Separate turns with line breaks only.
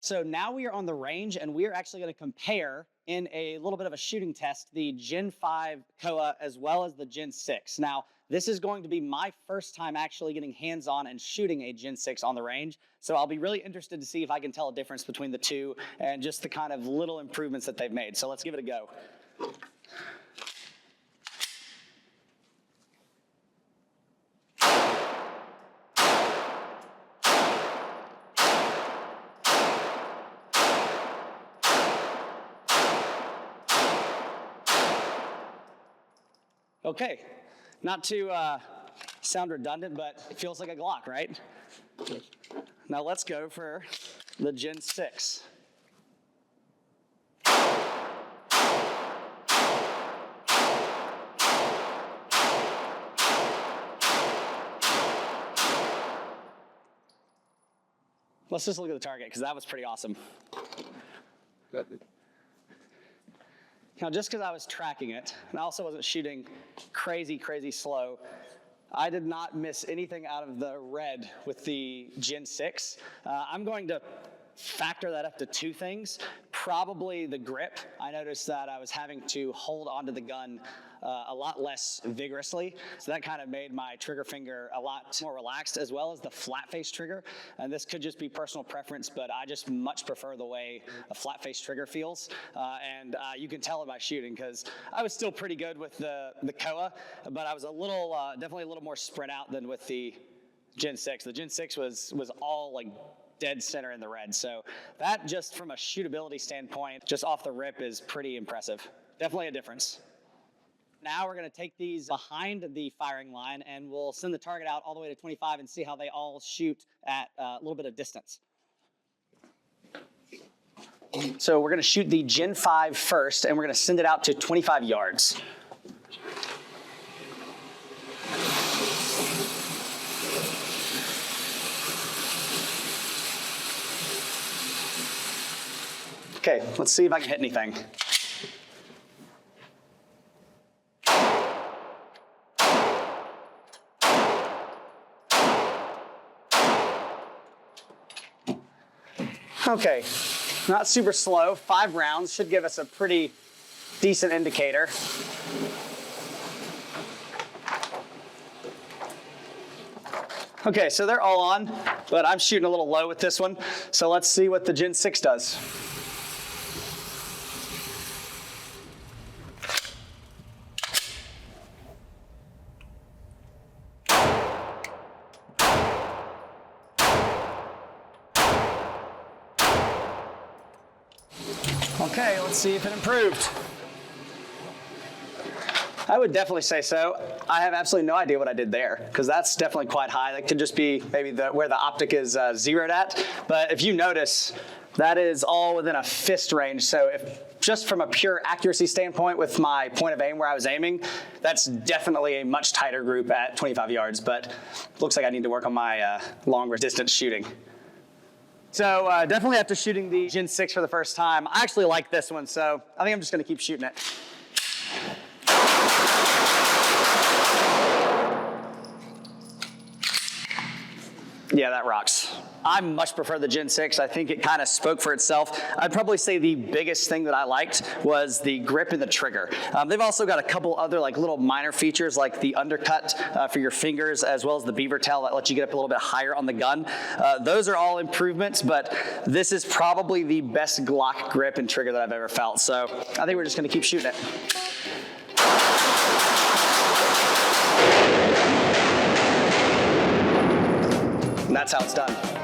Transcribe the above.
So now we are on the range and we are actually going to compare in a little bit of a shooting test the Gen 5 KOA as well as the Gen 6. Now, this is going to be my first time actually getting hands-on and shooting a Gen 6 on the range. So I'll be really interested to see if I can tell a difference between the two and just the kind of little improvements that they've made. So let's give it a go. Okay, not to sound redundant, but it feels like a Glock, right? Now let's go for the Gen 6. Let's just look at the target, because that was pretty awesome. Now, just because I was tracking it, and I also wasn't shooting crazy slow, I did not miss anything out of the red with the Gen 6. I'm going to factor that up to two things. Probably the grip. I noticed that I was having to hold onto the gun a lot less vigorously. So that kind of made my trigger finger a lot more relaxed, as well as the flat face trigger. And this could just be personal preference, but I just much prefer the way a flat face trigger feels. And you can tell in my shooting, because I was still pretty good with the KOA, but I was a little, definitely a little more spread out than with the Gen 6. The Gen 6 was all like dead center in the red. So that, just from a shootability standpoint, just off the rip, is pretty impressive. Definitely a difference. Now we're going to take these behind the firing line and we'll send the target out all the way to 25 and see how they all shoot at a little bit of distance. So we're going to shoot the Gen 5 first, and we're going to send it out to 25 yards. Okay, let's see if I can hit anything. Okay, not super slow. 5 rounds should give us a pretty decent indicator. Okay, so they're all on, but I'm shooting a little low with this one. So let's see what the Gen 6 does. Okay, let's see if it improved. I would definitely say so. I have absolutely no idea what I did there, because that's definitely quite high. That could just be maybe where the optic is zeroed at. But if you notice, that is all within a fist range. So if just from a pure accuracy standpoint with my point of aim where I was aiming, that's definitely a much tighter group at 25 yards. But looks like I need to work on my longer distance shooting. So definitely after shooting the Gen 6 for the first time, I actually like this one, so I think I'm just going to keep shooting it. Yeah, that rocks. I much prefer the Gen 6. I think it kind of spoke for itself. I'd probably say the biggest thing that I liked was the grip and the trigger. They've also got a couple other like little minor features, like the undercut for your fingers, as well as the beaver tail that lets you get up a little bit higher on the gun. Those are all improvements, but this is probably the best Glock grip and trigger that I've ever felt. So I think we're just going to keep shooting it. And that's how it's done.